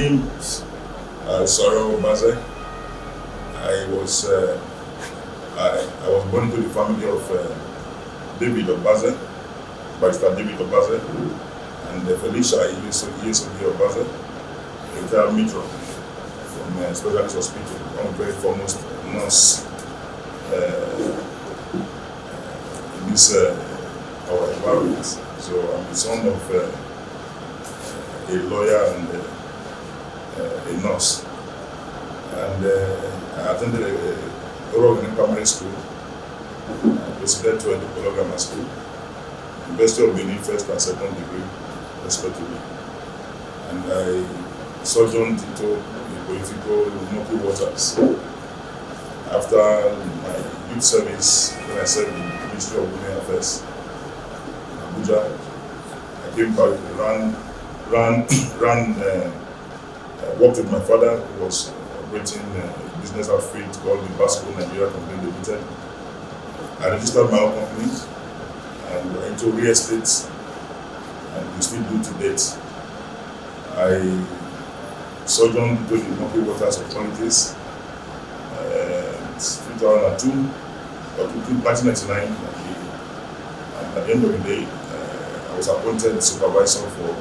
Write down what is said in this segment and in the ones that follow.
name is Osaro Obazee. I was born into the family of David Obazee, Barrister David Obazee, and Felicia Yesogi Obazee, a retired matron from a specialist hospital, one of the very foremost nurse in this our environment. So I'm the son of a lawyer and a nurse. And I attended Oredo primary school, proceeded to the grammar school, University of Benin first and second degree, respectively. And I sojourned into the political murky waters. After my youth service, when I served in the Ministry of Women Affairs in Abuja, I came back, worked with my father, who was operating a business outfit called the Basco Nigeria Company Limited. I registered my own company and went into real estate, and we still do to date. I sojourned into the murky waters of politics. 2002 or 1999, and at the end of the day, I was appointed supervisor for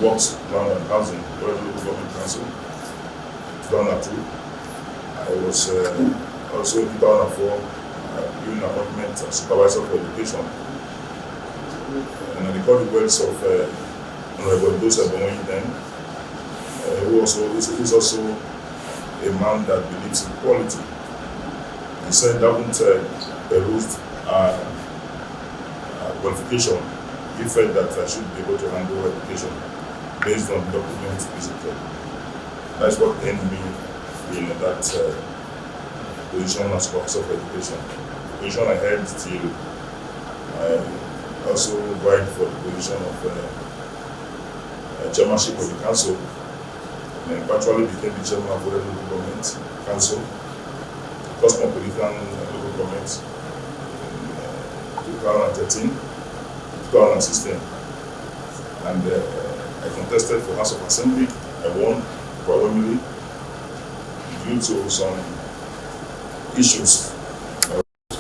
works, land and housing, Oredo Government Council. 2002. I was also in 2004 given appointment as supervisor for education. And I recall the words of Honorable Obazee then, who is also a man that believes in quality. He said that wouldn't peruse qualification. He felt that I should be able to handle education based on documents visited. That's what earned me in that position as professor for education. The position I held till I also vied for the position of chairmanship of the council, and eventually became the chairman of the Oredo Government Council, Cosmopolitan Local Government in 2013, 2016. And I contested for House of Assembly. I won overwhelmingly due to some issues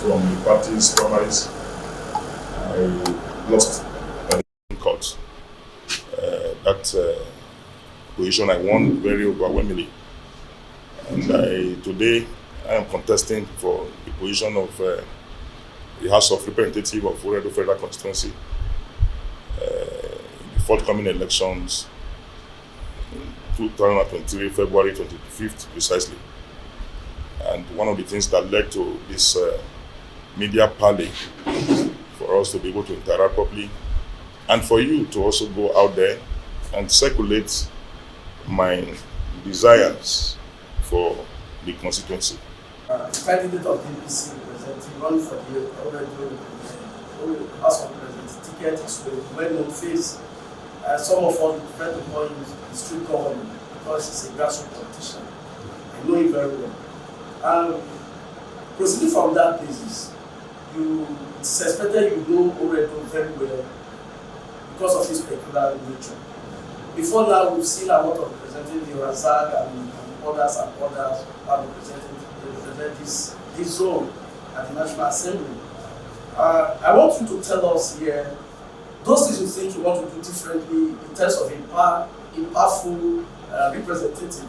from the party's primaries. I lost in court. That position I won very overwhelmingly. And today I am contesting for the position of the House of Representatives of Oredo Federal Constituency in the forthcoming elections in 2023, February 25th precisely. And one of the things that led to this media parley for us to be able to interact properly, and for you to also go out there and circulate my desires for the constituency. Candidate of the APC representing running for the Oredo House of Representatives ticket is a well-known face. Some of us prefer to call him the street governor because he's a grassroots politician. I know him very well. Proceeding from that basis, it's expected you know Oredo very well because of his peculiar nature. Before now, we've seen a lot of representing the Razak and others are representing this zone at the National Assembly. I want you to tell us here those things you think you want to do differently in terms of impactful representative,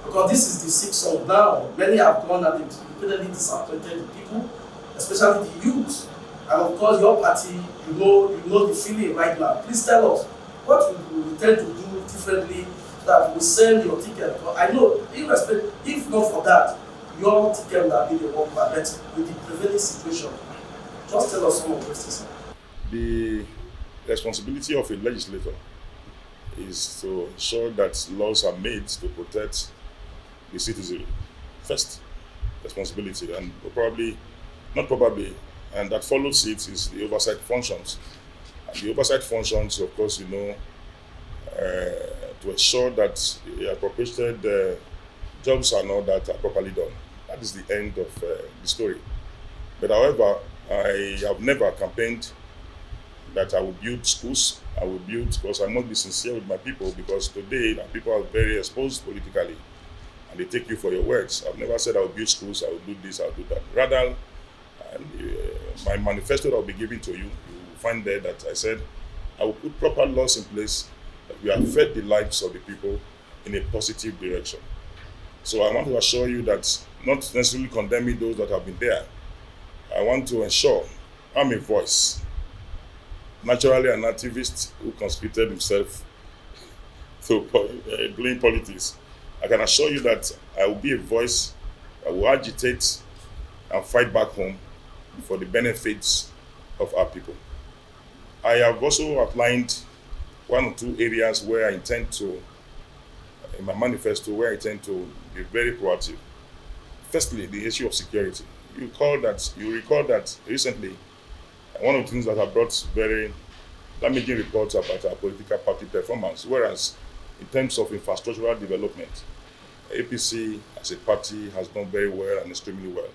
because this is the sixth song now. Many have gone and they've repeatedly disappointed the people, especially the youth. And of course, your party, you know the feeling right now. Please tell us what you intend to do differently that will sell your ticket. Because I know, if not for that, your ticket will have been the one, but with the prevailing situation, just tell us some of those things. The responsibility of a legislator is to ensure that laws are made to protect the citizen. First responsibility, and and that follows it is the oversight functions. And the oversight functions, of course, to ensure that the appropriated jobs and all that are properly done. That is the end of the story. But however, I have never campaigned that I will build schools. I will build, because I must be sincere with my people, because today my people are very exposed politically and they take you for your words. I've never said I will build schools, I will do this, I will do that. Rather, my manifesto that I'll be giving to you, you will find there that I said I will put proper laws in place that will affect the lives of the people in a positive direction. So I want to assure you that, not necessarily condemning those that have been there, I want to ensure I'm a voice, naturally an activist who conscripted himself to doing politics. I can assure you that I will be a voice that will agitate and fight back home for the benefits of our people. I have also outlined one or two areas where I intend to, in my manifesto, where I intend to be very proactive. Firstly, the issue of security. You recall that recently, one of the things that have brought very damaging reports about our political party performance, whereas in terms of infrastructural development, APC as a party has done very well and extremely well.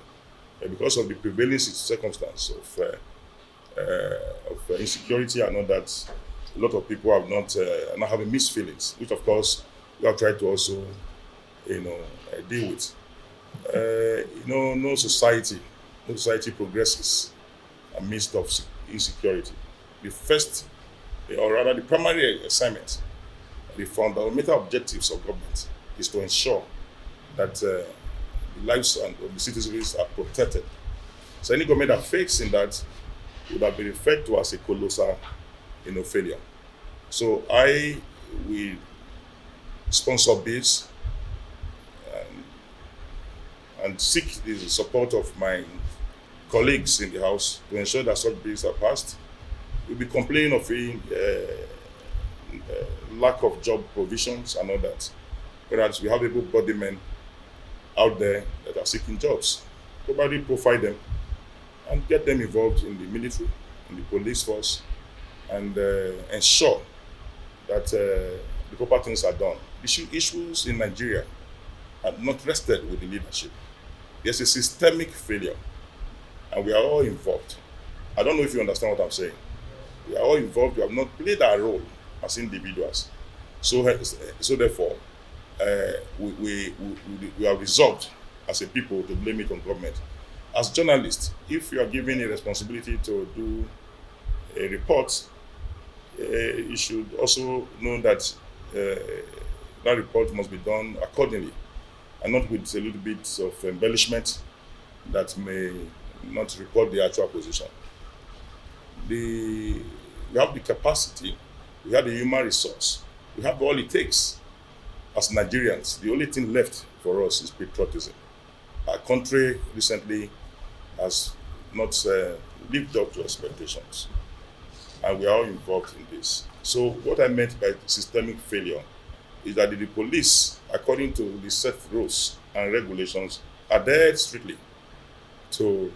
Because of the prevailing circumstance of insecurity and all that, a lot of people have not are now having mixed feelings, which of course we have tried to also, deal with. No society progresses amidst of insecurity. The first, or rather, the primary assignment, the fundamental objectives of government is to ensure that the lives of the citizens are protected. So any government that fails in that would have been referred to as a colossal, failure. So I will sponsor bills and seek the support of my colleagues in the House to ensure that such bills are passed. We'll be complaining of lack of job provisions and all that. Whereas we have able-bodied men out there that are seeking jobs. Probably profile them and get them involved in the military, in the police force, and ensure that the proper things are done. Issues in Nigeria are not rested with the leadership. There's a systemic failure, and we are all involved. I don't know if you understand what I'm saying. We are all involved. We have not played our role as individuals. So therefore, we are resolved as a people to blame it on government. As journalists, if you are given a responsibility to do a report, you should also know that that report must be done accordingly and not with a little bit of embellishment that may not report the actual position. We have the capacity, we have the human resource, we have all it takes. As Nigerians, the only thing left for us is patriotism. Our country recently has not lived up to expectations, and we are all involved in this. So what I meant by systemic failure is that the police, according to the set rules and regulations, adhere strictly to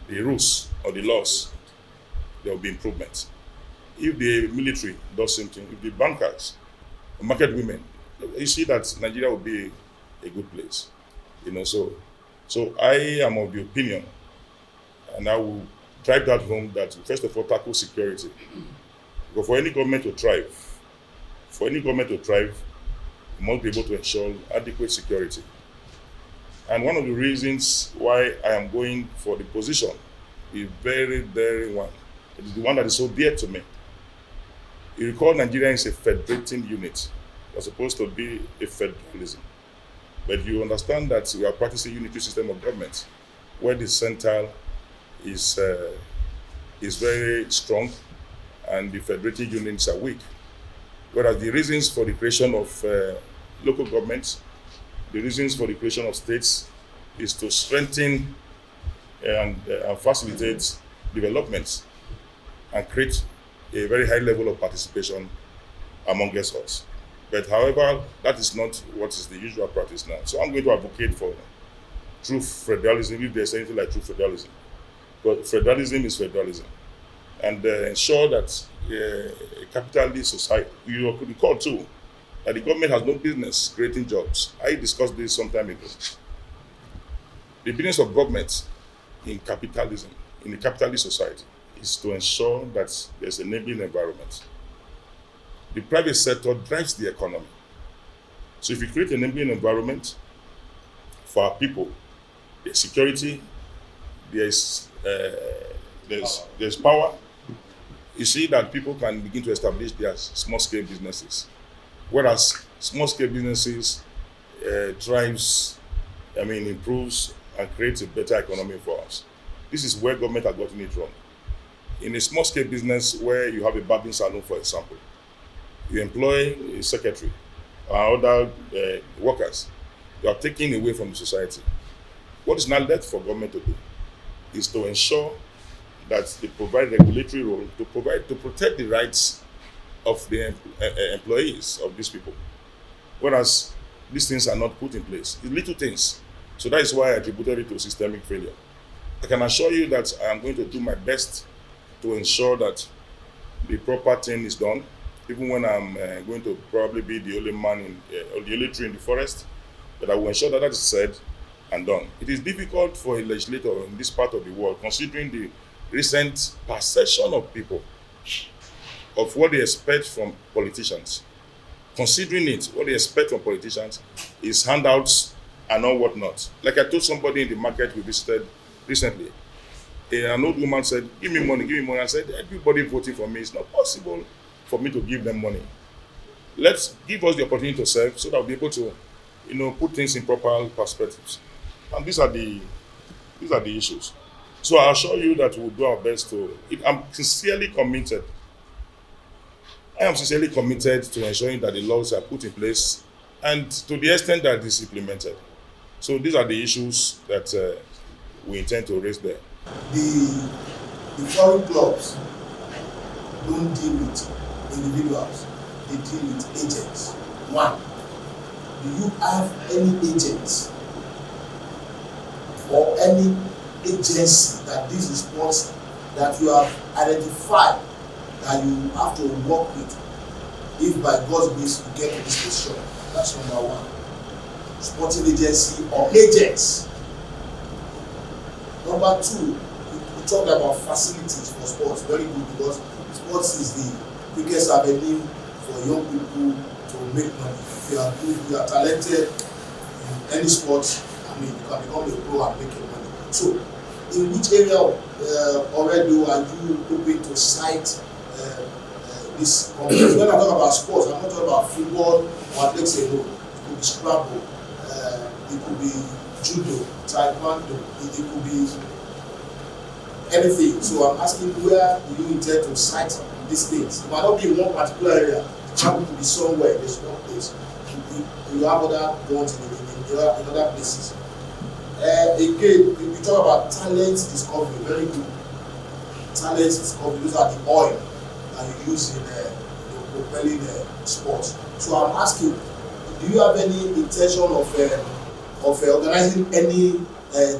the rules or the laws. There will be improvements. If the military does something, if the bankers, market women, you see that Nigeria will be a good place. So I am of the opinion, and I will drive that home, that first of all tackle security. But for any government to thrive, you must be able to ensure adequate security. And one of the reasons why I am going for the position is very, very one. It is the one that is so dear to me. You recall Nigeria is a federating unit. It's supposed to be a federalism. But you understand that we are practicing a unitary system of government, where the central is very strong and the federating units are weak. Whereas the reasons for the creation of local governments, the reasons for the creation of states is to strengthen and facilitate development and create a very high level of participation amongst us. But however, that is not what is the usual practice now. So I'm going to advocate for true federalism, if there's anything like true federalism. But federalism is federalism. And ensure that a capitalist society, you could recall too, that the government has no business creating jobs. I discussed this some time ago. The business of government in capitalism, in a capitalist society, is to ensure that there's an enabling environment. The private sector drives the economy. So if you create an enabling environment for our people, there's security, there's there's power. You see that people can begin to establish their small scale businesses, whereas small scale businesses drives, improves and creates a better economy for us. This is where government has gotten it wrong. In a small scale business where you have a barbering salon, for example, you employ a secretary or other workers, you are taking away from the society. What is now left for government to do is to ensure that they provide regulatory role to protect the rights of the employees of these people. Whereas these things are not put in place. It's little things. So that is why I attributed it to systemic failure. I can assure you that I am going to do my best to ensure that the proper thing is done, even when I'm going to probably be the only man or the only tree in the forest, but I will ensure that that is said and done. It is difficult for a legislator in this part of the world, considering the recent perception of people of what they expect from politicians. Considering it, what they expect from politicians is handouts and all whatnot. Like I told somebody in the market we visited recently, an old woman said, give me money, give me money. I said, everybody voting for me, it's not possible for me to give them money. Let's give us the opportunity to serve so that we'll be able to, put things in proper perspectives. And these are the issues. So I assure you that we'll do our best to. I'm sincerely committed. I am sincerely committed to ensuring that the laws are put in place and to the extent that it is implemented. So these are the issues that we intend to raise there. The foreign clubs don't deal with individuals, they deal with agents. One, do you have any agents or any agency that this is sports that you have identified that you have to work with if by God's grace you get to this position? That's number one. Sporting agency or agents. Number two, we talked about facilities for sports, very good, because sports is the quickest avenue for young people to make money. If you are good, you are talented in any sport, you can become a pro and make your money. So, in which area already are you hoping to cite this companies? When I talk about sports, I'm not talking about football or athletics alone. It could be Scrabble, it could be judo, taekwondo, it could be anything. So I'm asking, where do you intend to cite these things? It might not be in one particular area. It happen to be somewhere. There's one place. You have other ones in other places. Again, we talk about talent discovery. Very good. Talent discovery. Those are the oil that you use in propelling sports. So I'm asking, do you have any intention of organizing any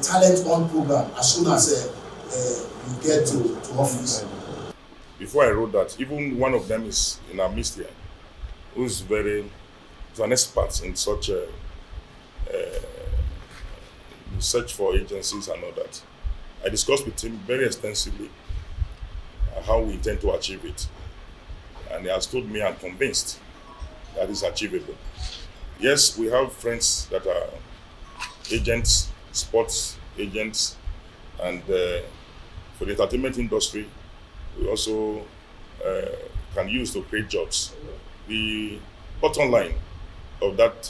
talent on program as soon as you get to office? Before I wrote that, even one of them is in our midst here, who's an expert in such search for agencies and all that. I discussed with him very extensively how we intend to achieve it. And he has told me I'm convinced that it's achievable. Yes, we have friends that are agents, sports agents, and for the entertainment industry, we also can use to create jobs. The bottom line of that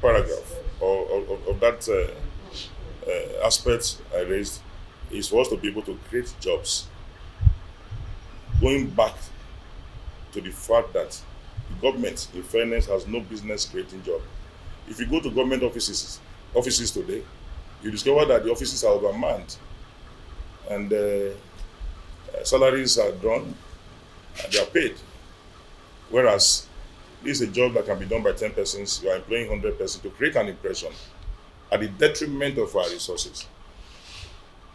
paragraph or of that aspect I raised is for us to be able to create jobs. Going back to the fact that the government, in fairness, has no business creating jobs. If you go to government offices today, you discover that the offices are overmanned and salaries are drawn and they are paid. Whereas this is a job that can be done by 10 persons, you are employing 100 persons to create an impression at the detriment of our resources.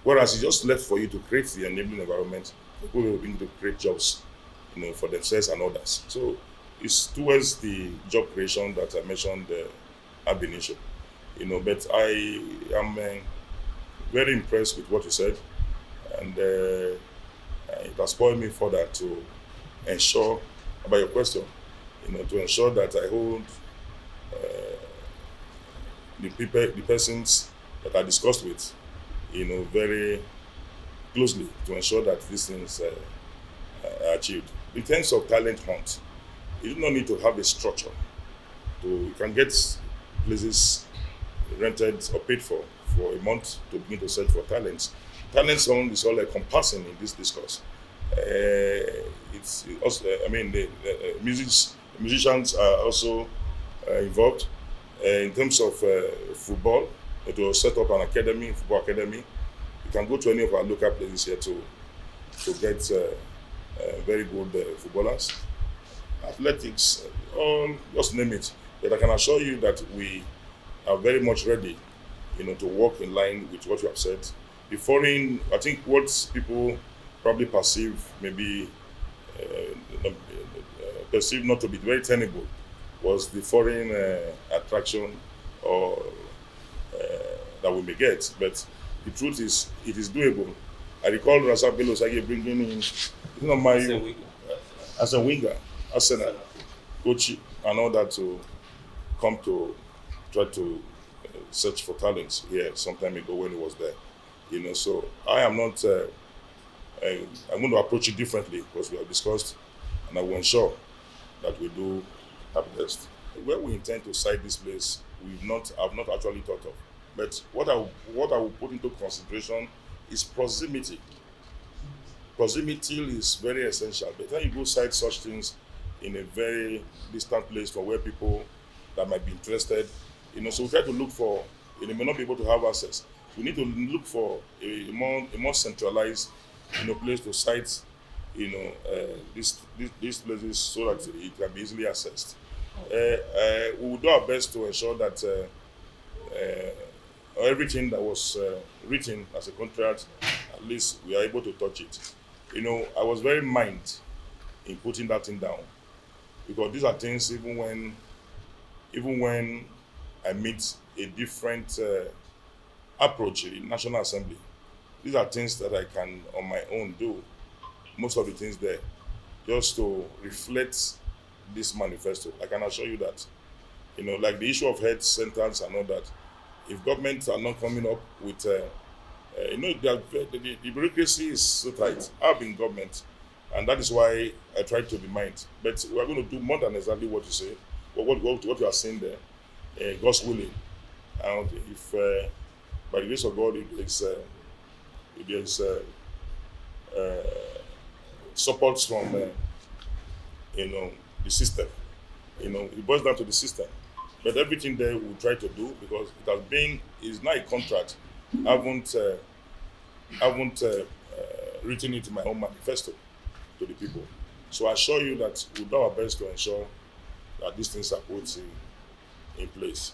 Whereas it's just left for you to create the enabling environment, people will begin to create jobs, for themselves and others. So it's towards the job creation that I mentioned ab initio. But I am very impressed with what you said, and It has spoiled me further to ensure, about your question, to ensure that I hold the persons that I discussed with, very closely to ensure that these things are achieved. In terms of talent hunt, you do not need to have a structure. You can get places rented or paid for a month to begin to search for talents. Talent hunt is all encompassing in this discourse. It's also, musicians are also involved. In terms of football, to set up an academy, football academy, you can go to any of our local places here to get very good footballers. Athletics, all just name it. But I can assure you that we are very much ready, to work in line with what you have said. The foreign, I think what people probably maybe perceive not to be very tenable was the foreign attraction or that we may get. But the truth is, it is doable. I recall Razak Bello Sage bringing in, Mayu as a winger, Arsenal, coach, and all that to come to try to search for talents here some time ago when he was there. So I am not. I'm going to approach it differently because we have discussed, and I will ensure that we do our best. Where we intend to site this place, I've not actually thought of. But what I will put into consideration is proximity. Proximity is very essential. By the time you go site such things in a very distant place from where people that might be interested, so we try to look for, they may not be able to have access. We need to look for a more centralized, place to site, these places so that it can be easily accessed. We will do our best to ensure that everything that was written as a contract, at least we are able to touch it. I was very mind in putting that thing down because these are things even when I meet a different approach in National Assembly, these are things that I can on my own do. Most of the things there, just to reflect this manifesto. I can assure you that, like the issue of health centers and all that, if governments are not coming up with, the bureaucracy is so tight. I've been government, and that is why I try to be mind. But we are going to do more than exactly what you say, what you are saying there, God's willing. And if, by the grace of God, if there's support from, the system, it boils down to the system. But everything there we'll try to do because it's not a contract. I haven't written it in my own manifesto to the people. So I assure you that we'll do our best to ensure that these things are put in place.